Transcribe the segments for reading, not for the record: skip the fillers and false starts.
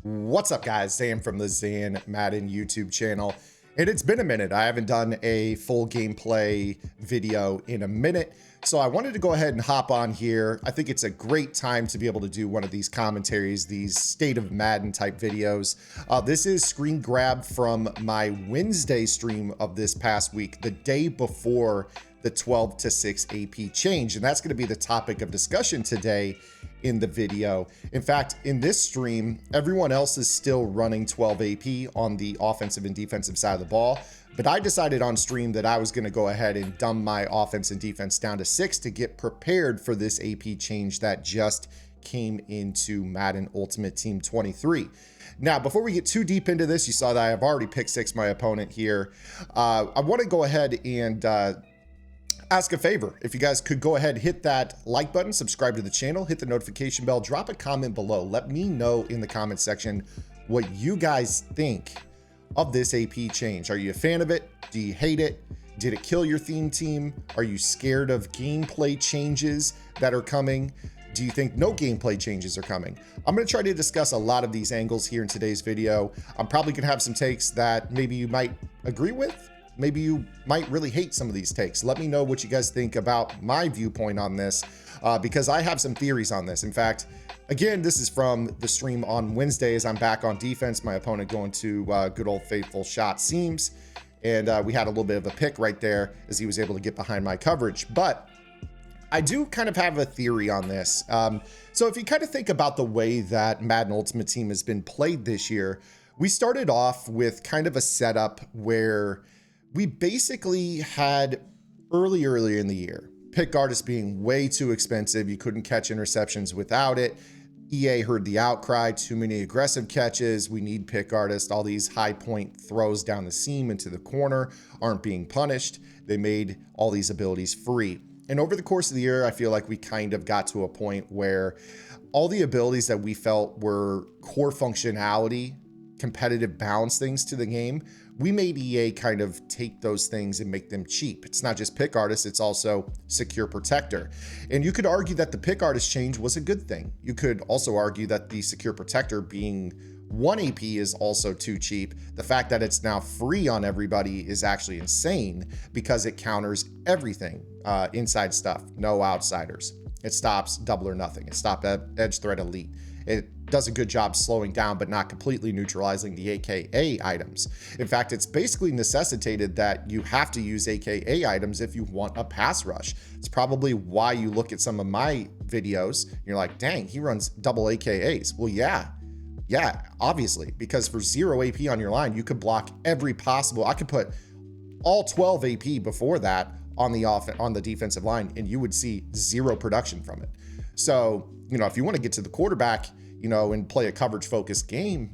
What's up, guys? Sam from the Zan Madden YouTube channel. And it's been a minute. I haven't done a full gameplay video in a minute. So I wanted to go ahead and hop on here. I think it's a great time to be able to do one of these commentaries, these state of Madden type videos. This is screen grab from my Wednesday stream of this past week, the day before the 12-6 AP change. And that's going to be the topic of discussion today in the video. In fact, in this stream, everyone else is still running 12 AP on the offensive and defensive side of the ball. But I decided on stream that I was going to go ahead and dumb my offense and defense down to 6 to get prepared for this AP change that just came into Madden Ultimate Team 23. Now, before we get too deep into this, you saw that I have already picked 6 my opponent here. I want to go ahead and ask a favor. If you guys could go ahead, hit that like button, subscribe to the channel, hit the notification bell, drop a comment below. Let me know in the comment section what you guys think of this AP change. Are you a fan of it? Do you hate it? Did it kill your theme team? Are you scared of gameplay changes that are coming? Do you think no gameplay changes are coming? I'm going to try to discuss a lot of these angles here in today's video. I'm probably going to have some takes that maybe you might agree with. Maybe you might really hate some of these takes. Let me know what you guys think about my viewpoint on this, because I have some theories on this. In fact, again, this is from the stream on Wednesday as I'm back on defense. My opponent going to good old faithful shot seams. And we had a little bit of a pick right there as he was able to get behind my coverage. But I do kind of have a theory on this. So if you kind of think about the way that Madden Ultimate Team has been played this year, we started off with kind of a setup where we basically had earlier in the year, pick artists being way too expensive. You couldn't catch interceptions without it. EA heard the outcry, too many aggressive catches. We need pick artists. All these high point throws down the seam into the corner aren't being punished. They made all these abilities free. And over the course of the year, I feel like we kind of got to a point where all the abilities that we felt were core functionality, competitive balance things to the game, we made EA kind of take those things and make them cheap. It's not just pick artists, it's also secure protector. And you could argue that the pick artist change was a good thing. You could also argue that the secure protector being 1 AP is also too cheap. The fact that it's now free on everybody is actually insane because it counters everything, inside stuff, no outsiders. It stops double or nothing. It stopped edge threat elite. It does a good job slowing down, but not completely neutralizing the AKA items. In fact, it's basically necessitated that you have to use AKA items if you want a pass rush. It's probably why you look at some of my videos and you're like, dang, he runs double AKAs. Well, yeah, obviously, because for 0 AP on your line, you could block every possible. I could put all 12 AP before that on the defensive line, and you would see 0 production from it. So, if you want to get to the quarterback, and play a coverage focused game,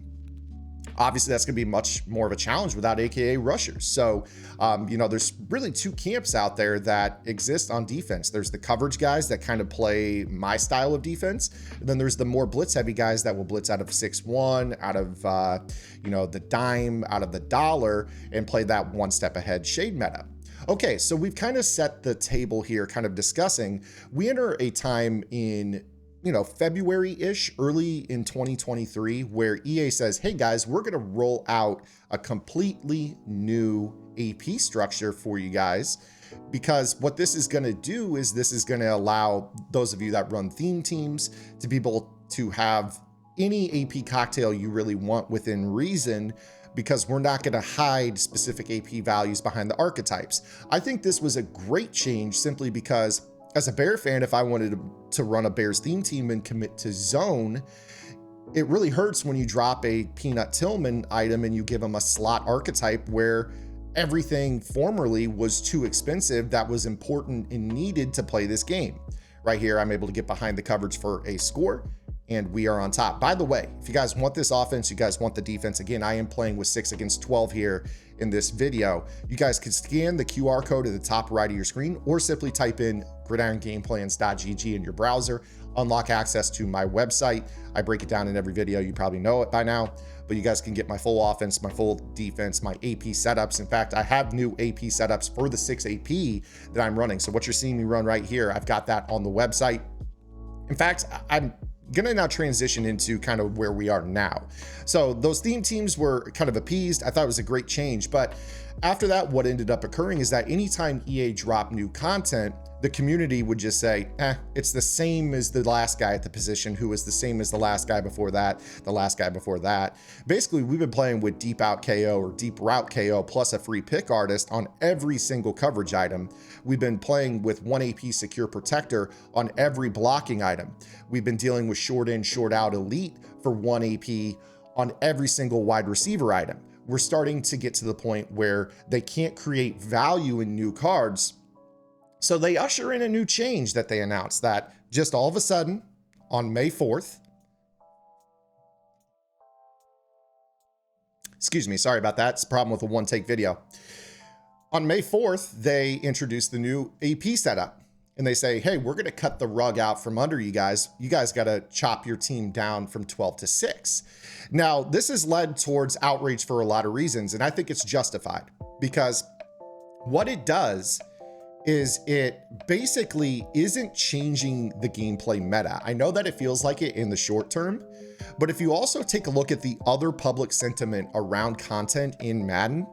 obviously that's going to be much more of a challenge without AKA rushers. So, there's really 2 camps out there that exist on defense. There's the coverage guys that kind of play my style of defense. And then there's the more blitz heavy guys that will blitz out of 6-1, out of, the dime, out of the dollar, and play that one step ahead shade meta. Okay, so we've kind of set the table here, kind of discussing. We enter a time in February-ish, early in 2023, where EA says, hey guys, we're going to roll out a completely new AP structure for you guys, because what this is going to do is this is going to allow those of you that run theme teams to be able to have any AP cocktail you really want within reason, because we're not going to hide specific AP values behind the archetypes. I think this was a great change simply because as a Bear fan, if I wanted to run a Bears theme team and commit to zone, it really hurts when you drop a Peanut Tillman item and you give them a slot archetype where everything formerly was too expensive that was important and needed to play this game. Right here, I'm able to get behind the coverage for a score, and we are on top. By the way, if you guys want this offense, you guys want the defense, again, I am playing with 6 against 12 here in this video. You guys can scan the QR code at the top right of your screen or simply type in gridirongameplans.gg in your browser, unlock access to my website. I break it down in every video. You probably know it by now, but you guys can get my full offense, my full defense, my AP setups. In fact, I have new AP setups for the 6 AP that I'm running. So what you're seeing me run right here, I've got that on the website. In fact, I'm gonna now transition into kind of where we are now. So those theme teams were kind of appeased. I thought it was a great change, but after that, what ended up occurring is that anytime EA dropped new content, the community would just say, it's the same as the last guy at the position, who was the same as the last guy before that, the last guy before that. Basically, we've been playing with deep out KO or deep route KO plus a free pick artist on every single coverage item. We've been playing with 1 AP secure protector on every blocking item. We've been dealing with short in, short out elite for 1 AP on every single wide receiver item. We're starting to get to the point where they can't create value in new cards. So they usher in a new change that they announced that just all of a sudden on May 4th, excuse me, sorry about that. It's a problem with a one take video. On May 4th, they introduced the new AP setup and they say, hey, we're going to cut the rug out from under you guys. You guys got to chop your team down from 12 to 6. Now, this has led towards outrage for a lot of reasons, and I think it's justified because what it does is it basically isn't changing the gameplay meta. I know that it feels like it in the short term, but if you also take a look at the other public sentiment around content in Madden,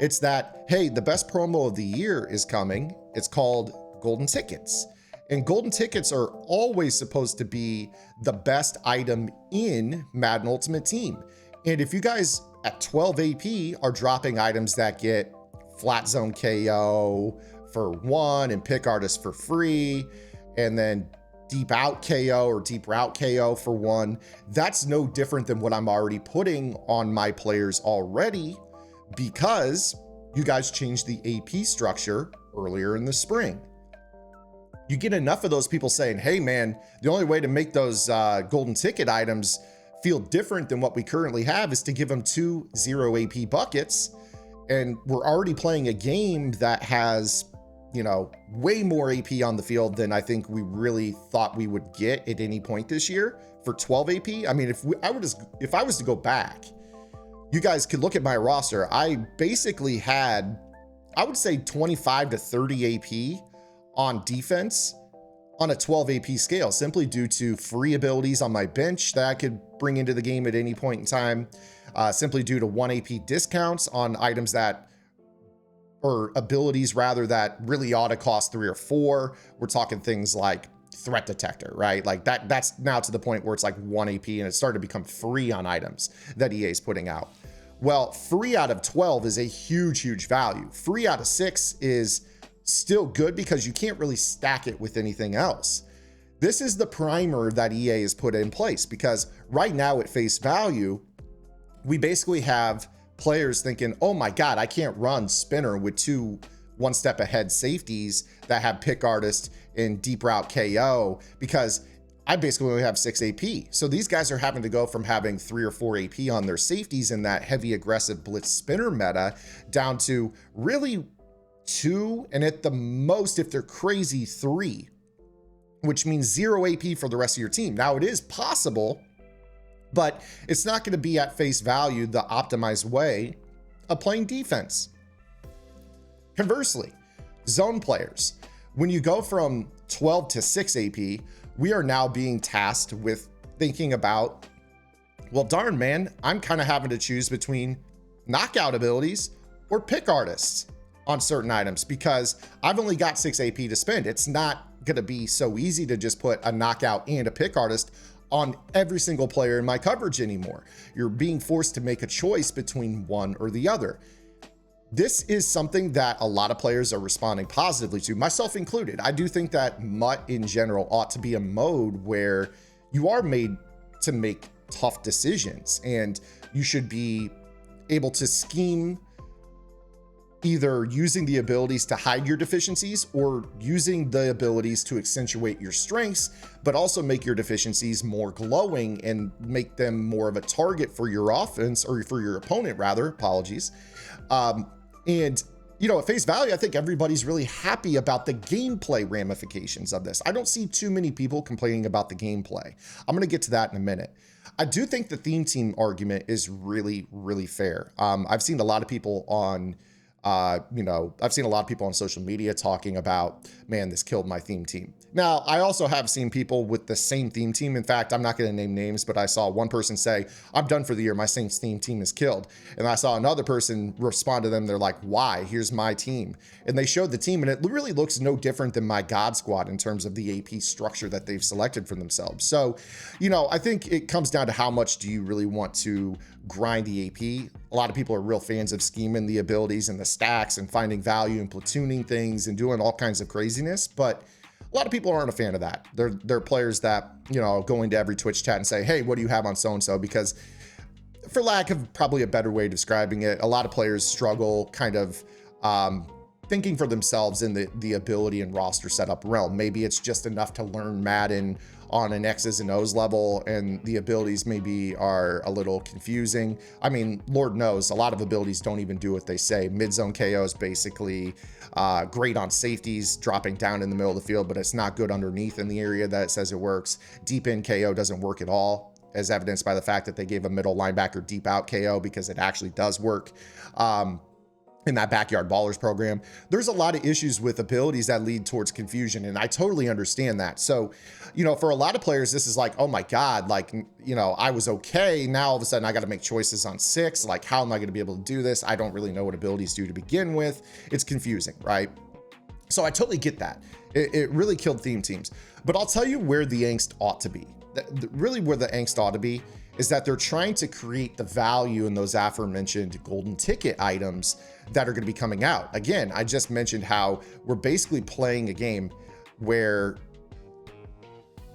it's that, hey, the best promo of the year is coming. It's called Golden Tickets. And golden tickets are always supposed to be the best item in Madden Ultimate Team. And if you guys at 12 AP are dropping items that get flat zone KO for 1 and pick artist for free, and then deep out KO or deep route KO for 1, that's no different than what I'm already putting on my players already, because you guys changed the AP structure earlier in the spring. You get enough of those people saying, hey man, the only way to make those golden ticket items feel different than what we currently have is to give them 2 0 AP buckets. And we're already playing a game that has, you know, way more AP on the field than I think we really thought we would get at any point this year for 12 AP. I mean, if I was to go back, you guys could look at my roster. I basically had, I would say 25 to 30 AP on defense on a 12 AP scale, simply due to free abilities on my bench that I could bring into the game at any point in time, simply due to 1 AP discounts on items that, or abilities rather, that really ought to cost 3 or 4. We're talking things like threat detector, right? Like that's now to the point where it's like 1 AP and it's starting to become free on items that EA is putting out. Well, free out of 12 is a huge, huge value. Free out of 6 is still good because you can't really stack it with anything else. This is the primer that EA has put in place, because right now at face value, we basically have players thinking, oh my God, I can't run spinner with 2 one step ahead safeties that have pick artist and deep route KO, because I basically only have 6 AP. So these guys are having to go from having 3 or 4 AP on their safeties in that heavy aggressive blitz spinner meta down to really 2, and at the most, if they're crazy, 3, which means 0 AP for the rest of your team. Now, it is possible, but it's not going to be at face value the optimized way of playing defense. Conversely, zone players, when you go from 12 to 6 AP, we are now being tasked with thinking about, well, darn man, I'm kind of having to choose between knockout abilities or pick artists on certain items, because I've only got 6 AP to spend. It's not going to be so easy to just put a knockout and a pick artist on every single player in my coverage anymore. You're being forced to make a choice between one or the other. This is something that a lot of players are responding positively to, myself included. I do think that MUT in general ought to be a mode where you are made to make tough decisions, and you should be able to scheme either using the abilities to hide your deficiencies or using the abilities to accentuate your strengths, but also make your deficiencies more glowing and make them more of a target for your offense, or for your opponent rather, apologies. And you know, at face value, I think everybody's really happy about the gameplay ramifications of this. I don't see too many people complaining about the gameplay. I'm going to get to that in a minute. I do think the theme team argument is really, really fair. I've seen a lot of people on You know, I've seen a lot of people on social media talking about, man, this killed my theme team. Now, I also have seen people with the same theme team. In fact, I'm not going to name names, but I saw one person say, I'm done for the year. My Saints theme team is killed. And I saw another person respond to them. They're like, why? Here's my team. And they showed the team, and it really looks no different than my God Squad in terms of the AP structure that they've selected for themselves. So, you know, I think it comes down to how much do you really want to grind the AP. A lot of people are real fans of scheming the abilities and the stacks and finding value and platooning things and doing all kinds of craziness. But a lot of people aren't a fan of that. They're players that, you know, go into every Twitch chat and say, hey, what do you have on so-and-so? Because for lack of probably a better way of describing it, a lot of players struggle kind of thinking for themselves in the ability and roster setup realm. Maybe it's just enough to learn Madden on an X's and O's level, and the abilities maybe are a little confusing. I mean, Lord knows, a lot of abilities don't even do what they say. Mid-zone KO is basically great on safeties, dropping down in the middle of the field, but it's not good underneath in the area that it says it works. Deep in KO doesn't work at all, as evidenced by the fact that they gave a middle linebacker deep out KO, because it actually does work. In that Backyard Ballers program, there's a lot of issues with abilities that lead towards confusion, and I totally understand that. So, you know, for a lot of players, this is like, oh my God, like, you know, I was okay. Now all of a sudden I got to make choices on 6. Like, how am I going to be able to do this? I don't really know what abilities do to begin with. It's confusing, right? So I totally get that. It really killed theme teams. But I'll tell you where the angst ought to be. Really where the angst ought to be is that they're trying to create the value in those aforementioned golden ticket items that are going to be coming out. Again, I just mentioned how we're basically playing a game where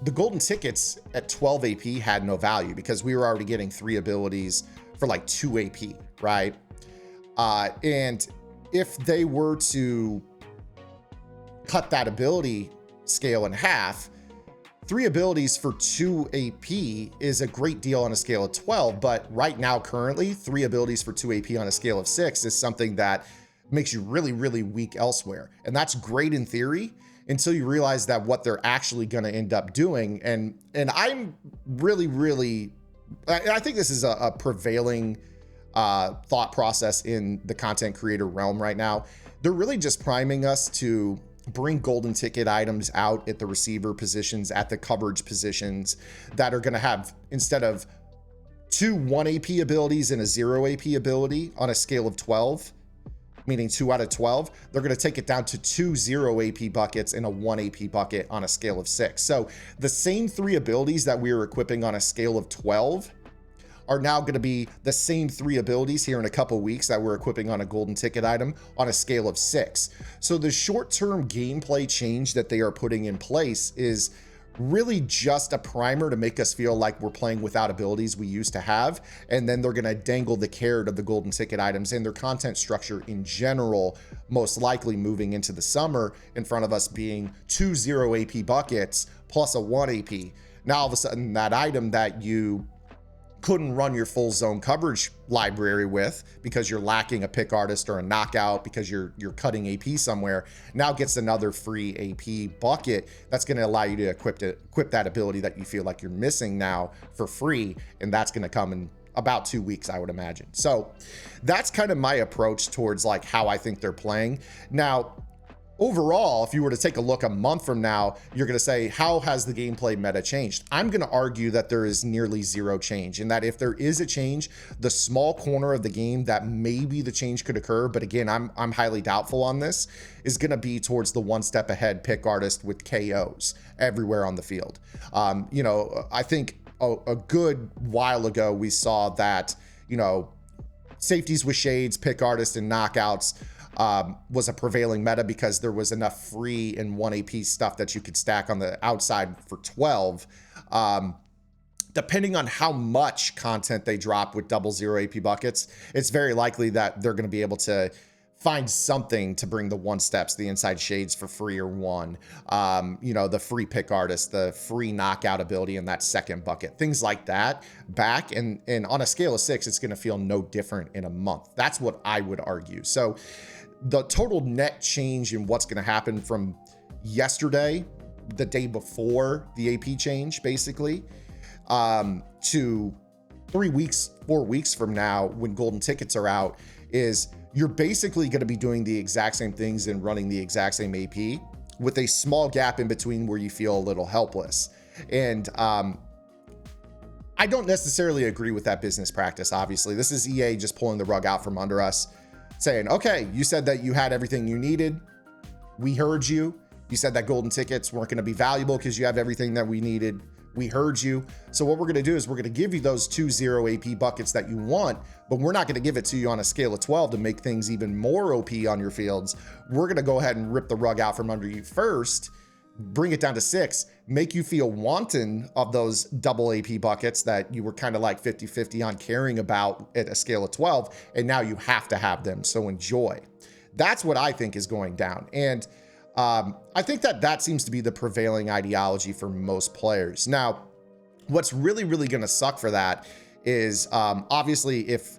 the golden tickets at 12 AP had no value because we were already getting 3 abilities for like 2 AP, right? And if they were to cut that ability scale in half, 3 abilities for 2 AP is a great deal on a scale of 12, but right now, currently, 3 abilities for 2 AP on a scale of 6 is something that makes you really, really weak elsewhere. And that's great in theory until you realize that what they're actually going to end up doing. And I'm really, I think this is a prevailing thought process in the content creator realm right now. They're really just priming us to bring golden ticket items out at the receiver positions, at the coverage positions, that are going to have, instead of 2 1 AP abilities and a 0 AP ability on a scale of 12, meaning 2 out of 12, they're going to take it down to 2 0 AP buckets and a 1 AP bucket on a scale of 6. So the same 3 abilities that we were equipping on a scale of 12 are now going to be the same 3 abilities here in a couple weeks that we're equipping on a golden ticket item on a scale of 6. So the short-term gameplay change that they are putting in place is really just a primer to make us feel like we're playing without abilities we used to have. And then they're going to dangle the carrot of the golden ticket items and their content structure in general, most likely moving into the summer, in front of us being 2 0 AP buckets plus a 1 AP. Now all of a sudden that item that you couldn't run your full zone coverage library with because you're lacking a pick artist or a knockout because you're cutting AP somewhere, now gets another free AP bucket that's going to allow you to equip that ability that you feel like you're missing now for free. And that's going to come in about 2 weeks, I would imagine. So that's kind of my approach towards like how I think they're playing. Now, overall, if you were to take a look a month from now, you're going to say, how has the gameplay meta changed? I'm going to argue that there is nearly 0 change, and that if there is a change, the small corner of the game that maybe the change could occur, but again, I'm highly doubtful on this, is going to be towards the 1 step ahead pick artist with KOs everywhere on the field. You know, I think a good while ago, we saw that, you know, safeties with shades, pick artist, and knockouts was a prevailing meta because there was enough free and 1 AP stuff that you could stack on the outside for 12. Depending on how much content they drop with 0 AP buckets, it's very likely that they're going to be able to find something to bring the 1 steps, the inside shades for free or 1, you know, the free pick artist, the free knockout ability in that second bucket, things like that back. And on a scale of 6, it's going to feel no different in a month. That's what I would argue. So the total net change in what's going to happen from yesterday, the day before the AP change, basically, to 3 weeks, 4 weeks from now, when golden tickets are out, is you're basically going to be doing the exact same things and running the exact same AP with a small gap in between where you feel a little helpless. And I don't necessarily agree with that business practice. Obviously, this is EA just pulling the rug out from under us, saying, okay, you said that you had everything you needed. We heard you. You said that golden tickets weren't going to be valuable because you have everything that we needed. We heard you. So what we're going to do is we're going to give you those 2 0 AP buckets that you want, but we're not going to give it to you on a scale of 12 to make things even more OP on your fields. We're going to go ahead and rip the rug out from under you first, bring it down to 6, make you feel wanton of those double AP buckets that you were kind of like 50-50 on caring about at a scale of 12. And now you have to have them. So enjoy. That's what I think is going down. And I think that seems to be the prevailing ideology for most players. Now, what's really, really going to suck for that is obviously if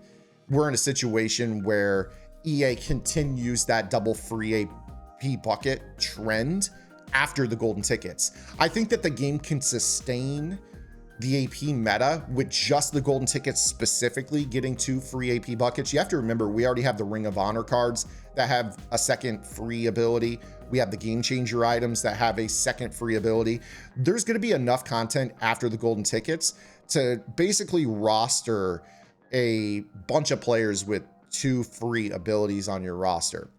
we're in a situation where EA continues that double free AP bucket trend after the golden tickets. I think that the game can sustain the AP meta with just the golden tickets specifically getting 2 free AP buckets. You have to remember, we already have the Ring of Honor cards that have a second free ability. We have the Game Changer items that have a second free ability. There's going to be enough content after the golden tickets to basically roster a bunch of players with 2 free abilities on your roster.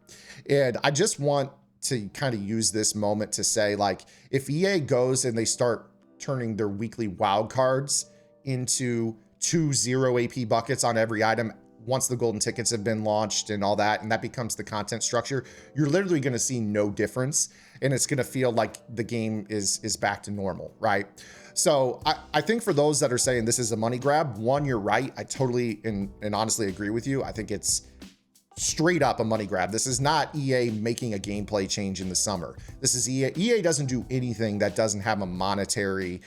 And I just want to kind of use this moment to say, like, if EA goes and they start turning their weekly wild cards into 2 0 AP buckets on every item once the golden tickets have been launched and all that, and that becomes the content structure, you're literally going to see no difference, and it's going to feel like the game is back to normal, right? So I think for those that are saying this is a money grab, one, you're right. I totally and honestly agree with you. I think it's straight up a money grab. This is not EA making a gameplay change in the summer. This is EA. EA doesn't do anything that doesn't have a monetary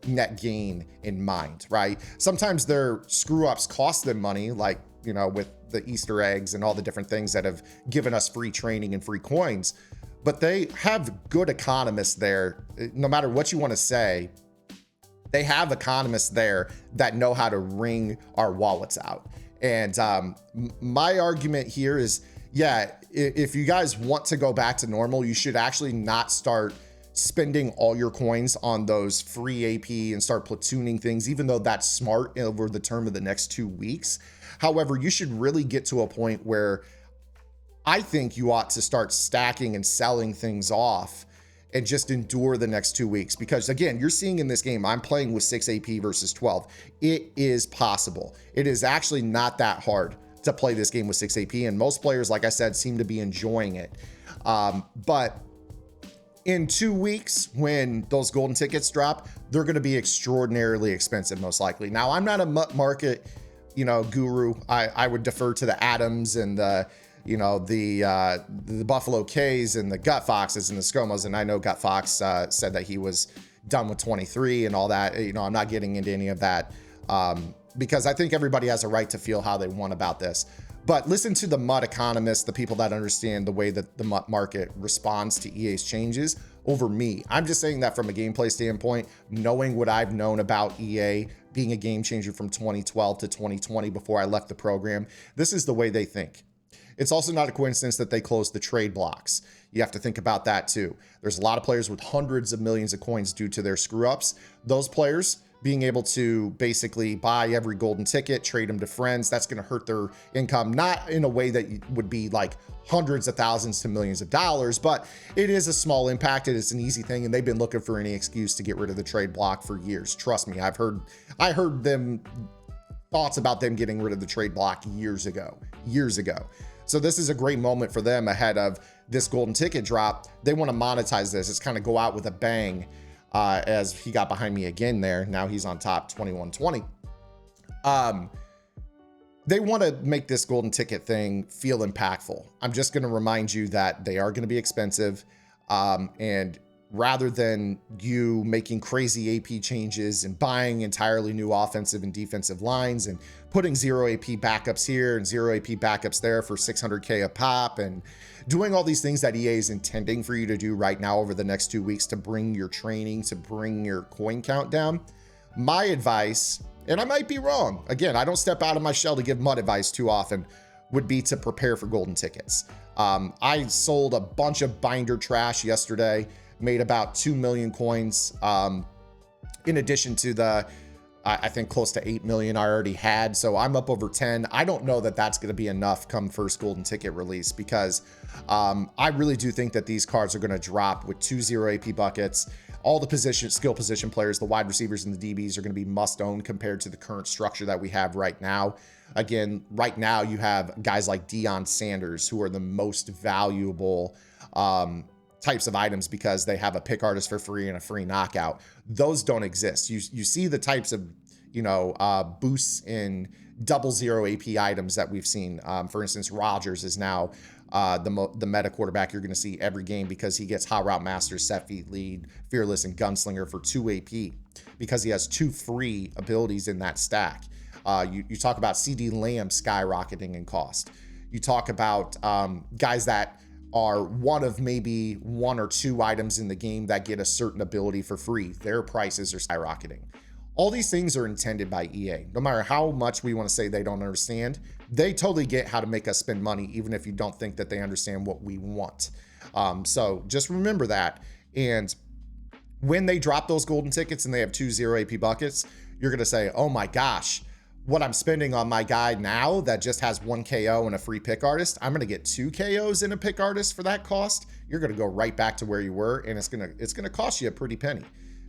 net gain in mind, right? Sometimes their screw ups cost them money, like, you know, with the Easter eggs and all the different things that have given us free training and free coins, but they have good economists there. No matter what you want to say, they have economists there that know how to wring our wallets out. And my argument here is, yeah, if you guys want to go back to normal, you should actually not start spending all your coins on those free AP and start platooning things, even though that's smart over the term of the next 2 weeks. However, you should really get to a point where I think you ought to start stacking and selling things off and just endure the next 2 weeks. Because again, you're seeing in this game, I'm playing with 6 AP versus 12. It is possible. It is actually not that hard to play this game with 6 AP. And most players, like I said, seem to be enjoying it. But in 2 weeks, when those golden tickets drop, they're going to be extraordinarily expensive, most likely. Now, I'm not a market, guru. I would defer to the Adams and the Buffalo K's and the Gut Foxes and the Skomas. And I know Gut Fox said that he was done with 23 and all that. I'm not getting into any of that because I think everybody has a right to feel how they want about this. But listen to the MUD economists, the people that understand the way that the MUD market responds to EA's changes over me. I'm just saying that from a gameplay standpoint, knowing what I've known about EA being a game changer from 2012 to 2020 before I left the program, this is the way they think. It's also not a coincidence that they closed the trade blocks. You have to think about that too. There's a lot of players with hundreds of millions of coins due to their screw ups. Those players being able to basically buy every golden ticket, trade them to friends, that's going to hurt their income, not in a way that would be like hundreds of thousands to millions of dollars, but it is a small impact. It is an easy thing, and they've been looking for any excuse to get rid of the trade block for years. Trust me, I heard them thoughts about them getting rid of the trade block years ago. So this is a great moment for them ahead of this golden ticket drop. They want to monetize this. It's kind of go out with a bang. As he got behind me again there. Now he's on top 21-20. They want to make this golden ticket thing feel impactful. I'm just going to remind you that they are going to be expensive. And rather than you making crazy AP changes and buying entirely new offensive and defensive lines and putting 0 AP backups here and 0 AP backups there for 600K a pop and doing all these things that EA is intending for you to do right now over the next 2 weeks to bring your training, to bring your coin count down, my advice, and I might be wrong, again, I don't step out of my shell to give MUD advice too often, would be to prepare for golden tickets. I sold a bunch of binder trash yesterday, made about 2 million coins, in addition to the, I think close to 8 million I already had. So I'm up over 10. I don't know that that's going to be enough come first golden ticket release, because I really do think that these cards are going to drop with 2-0 AP buckets. All the skill position players, the wide receivers and the DBs, are going to be must own compared to the current structure that we have right now. Again, right now you have guys like Deion Sanders, who are the most valuable types of items because they have a pick artist for free and a free knockout. Those don't exist. You see the types of, boosts in 00 AP items that we've seen. For instance, Rodgers is now the meta quarterback you're going to see every game because he gets Hot Route Master, Set Feet Lead, Fearless, and Gunslinger for 2 AP because he has 2 free abilities in that stack. You talk about CD Lamb skyrocketing in cost. You talk about guys that are one of maybe 1 or 2 items in the game that get a certain ability for free. Their prices are skyrocketing. All these things are intended by EA. No matter how much we want to say they don't understand, they totally get how to make us spend money, even if you don't think that they understand what we want. So just remember that. And when they drop those golden tickets and they have 2-0 AP buckets, you're going to say, oh my gosh, what I'm spending on my guy now that just has 1 KO and a free pick artist, I'm going to get 2 KOs and a pick artist for that cost. You're going to go right back to where you were, and it's going to cost you a pretty penny,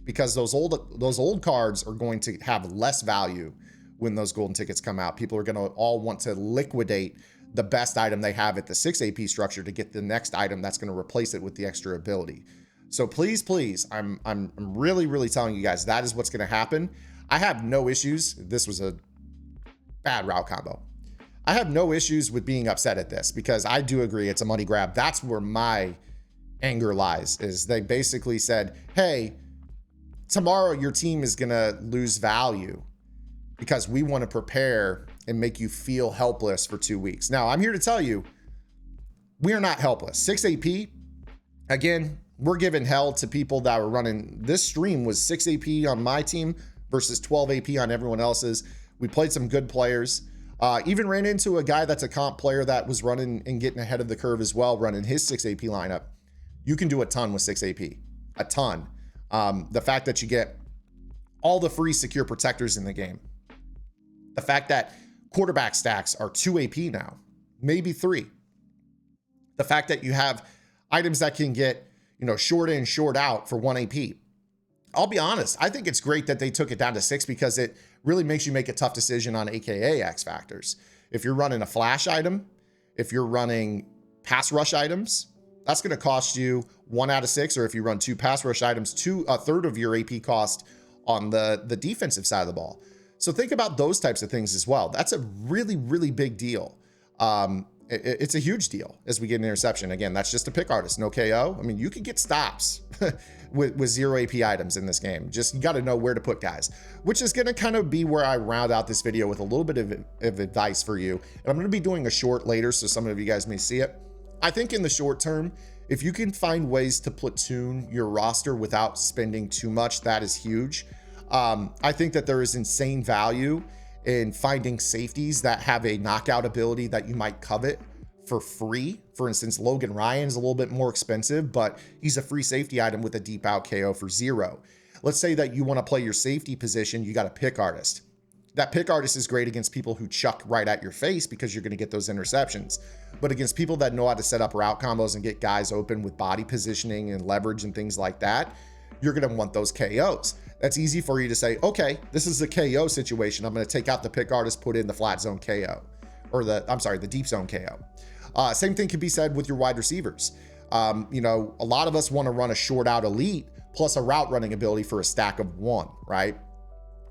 because those old cards are going to have less value when those golden tickets come out. People are going to all want to liquidate the best item they have at the 6 AP structure to get the next item that's going to replace it with the extra ability. So please, I'm really telling you guys that is what's going to happen. I have no issues. This was a bad route combo. I have no issues with being upset at this because I do agree it's a money grab. That's where my anger lies, is they basically said, hey, tomorrow your team is going to lose value because we want to prepare and make you feel helpless for 2 weeks. Now, I'm here to tell you, we are not helpless. 6 AP, again, we're giving hell to people that were running. This stream was 6 AP on my team versus 12 AP on everyone else's. We played some good players. Even ran into a guy that's a comp player that was running and getting ahead of the curve as well, running his 6 AP lineup. You can do a ton with 6 AP, a ton. The fact that you get all the free secure protectors in the game. The fact that quarterback stacks are 2 AP now, maybe 3. The fact that you have items that can get, short in, short out for 1 AP. I'll be honest, I think it's great that they took it down to 6 because it really makes you make a tough decision on AKA X factors. If you're running a flash item, if you're running pass rush items, that's going to cost you 1 out of 6. Or if you run 2 pass rush items, a third of your AP cost on the defensive side of the ball. So think about those types of things as well. That's a really big deal. It's a huge deal as we get an interception. Again, that's just a pick artist, no KO. I mean, you could get stops with 0 AP items in this game. Just, you got to know where to put guys, which is going to kind of be where I round out this video with a little bit of advice for you. And I'm going to be doing a short later, so some of you guys may see it. I think in the short term, if you can find ways to platoon your roster without spending too much, that is huge. I think that there is insane value in finding safeties that have a knockout ability that you might covet for free. For instance, Logan Ryan is a little bit more expensive, but he's a free safety item with a deep out KO for 0. Let's say that you want to play your safety position, you got a pick artist. That pick artist is great against people who chuck right at your face because you're going to get those interceptions. But against people that know how to set up route combos and get guys open with body positioning and leverage and things like that, you're going to want those KOs. That's easy for you to say, okay, this is a KO situation. I'm going to take out the pick artist, put in the flat zone KO, or the deep zone KO. Same thing can be said with your wide receivers. A lot of us want to run a short out elite plus a route running ability for a stack of 1, right?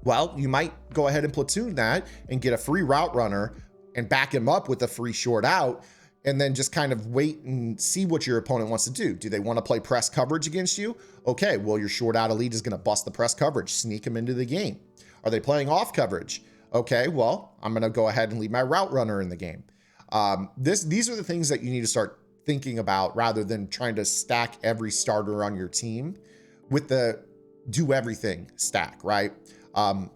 Well, you might go ahead and platoon that and get a free route runner and back him up with a free short out, and then just kind of wait and see what your opponent wants to do. Do they want to play press coverage against you? Okay, well, your short out elite is going to bust the press coverage, sneak him into the game. Are they playing off coverage? Okay, well, I'm going to go ahead and leave my route runner in the game. These are the things that you need to start thinking about rather than trying to stack every starter on your team with the do everything stack, right?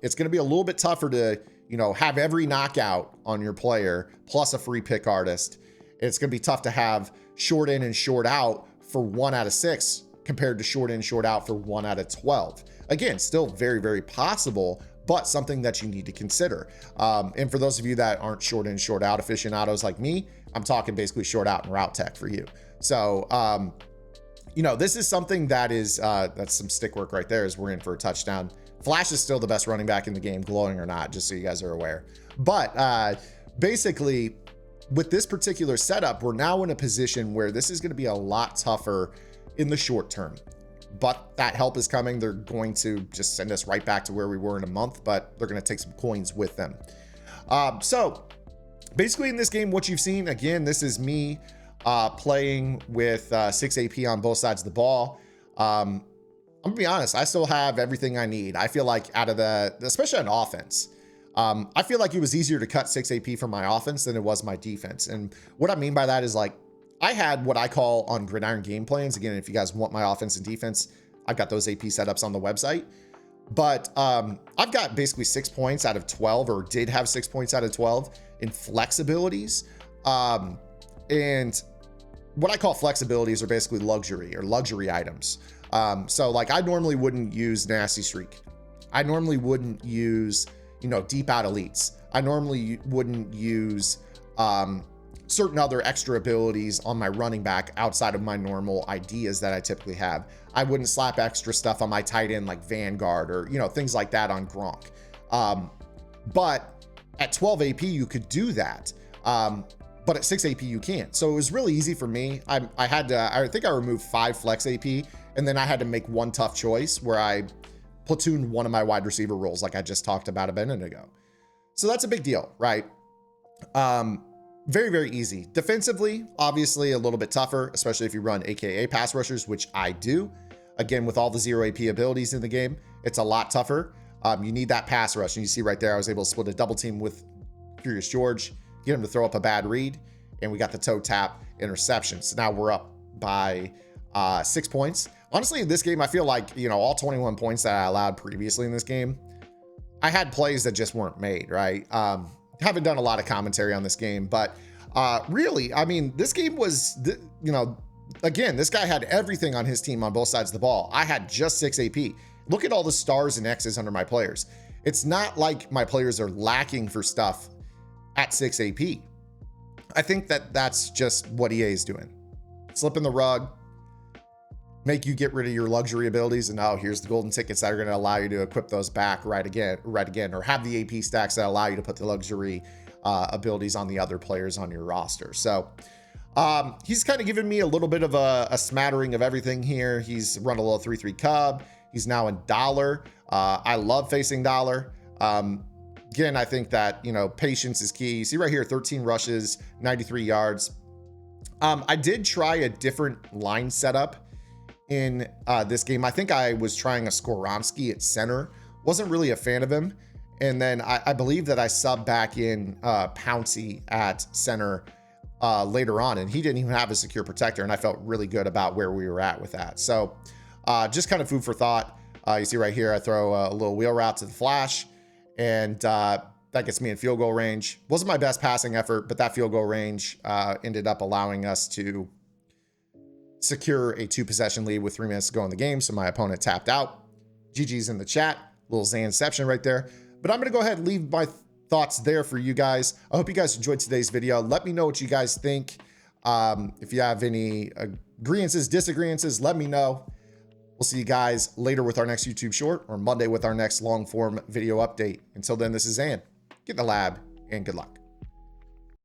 It's going to be a little bit tougher to, you know, have every knockout on your player plus a free pick artist. It's going to be tough to have short in and short out for 1 out of 6 compared to short in, short out for 1 out of 12. Again, still very, very possible, but something that you need to consider. And for those of you that aren't short in, short out aficionados like me, I'm talking basically short out and route tech for you. So, you know, this is something that is, that's some stick work right there as we're in for a touchdown. Flash is still the best running back in the game, glowing or not, just so you guys are aware. But basically, with this particular setup, we're now in a position where this is going to be a lot tougher in the short term. But that help is coming. They're going to just send us right back to where we were in a month, but they're going to take some coins with them. So basically in this game, what you've seen, again, this is me playing with 6 AP on both sides of the ball. I'm gonna be honest, I still have everything I need. I feel like out of especially on offense, I feel like it was easier to cut 6 AP from my offense than it was my defense. And what I mean by that is, like, I had what I call on Gridiron game plans. Again, if you guys want my offense and defense, I've got those AP setups on the website. But I've got basically 6 points out of 12, or did have 6 points out of 12 in flexibilities. And what I call flexibilities are basically luxury items. So like, I normally wouldn't use Nasty Streak. I normally wouldn't use, you know, deep out elites. I normally wouldn't use certain other extra abilities on my running back outside of my normal ideas that I typically have. I wouldn't slap extra stuff on my tight end like Vanguard or, you know, things like that on Gronk. But at 12 AP, you could do that. But at 6 AP, you can't. So it was really easy for me. I think I removed 5 flex AP, and then I had to make one tough choice where I platooned one of my wide receiver roles, like I just talked about a minute ago. So that's a big deal, right? Very, very easy. Defensively, obviously a little bit tougher, especially if you run AKA pass rushers, which I do. Again, with all the 0 AP abilities in the game, it's a lot tougher. You need that pass rush. And you see right there, I was able to split a double team with Curious George, get him to throw up a bad read, and we got the toe tap interception. So now we're up by 6 points. Honestly, in this game, I feel like, you know, all 21 points that I allowed previously in this game, I had plays that just weren't made, right? Haven't done a lot of commentary on this game, but really, I mean, this game was, you know, again, this guy had everything on his team on both sides of the ball. I had just 6 AP. Look at all the stars and X's under my players. It's not like my players are lacking for stuff at 6 AP. I think that that's just what EA is doing. Slipping the rug, make you get rid of your luxury abilities, and now here's the golden tickets that are going to allow you to equip those back right again, or have the AP stacks that allow you to put the luxury abilities on the other players on your roster. So he's kind of given me a little bit of a smattering of everything here. He's run a little 3-3 Cub. He's now in Dollar. I love facing Dollar. Again, I think that, you know, patience is key. You see right here, 13 rushes, 93 yards. I did try a different line setup in this game. I think I was trying a Skoronski at center. Wasn't really a fan of him. And then I believe that I subbed back in Pouncey at center later on, and he didn't even have a secure protector, and I felt really good about where we were at with that. So just kind of food for thought. You see right here, I throw a little wheel route to the flash, and that gets me in field goal range. Wasn't my best passing effort, but that field goal range ended up allowing us to secure a 2-possession lead with 3 minutes to go in the game. So my opponent tapped out. GG's in the chat, little Zanception right there. But I'm going to go ahead and leave my thoughts there for you guys. I hope you guys enjoyed today's video. Let me know what you guys think. If you have any agreeances, disagreeances, let me know. We'll see you guys later with our next YouTube short, or Monday with our next long form video update. Until then, this is Zan. Get in the lab and good luck.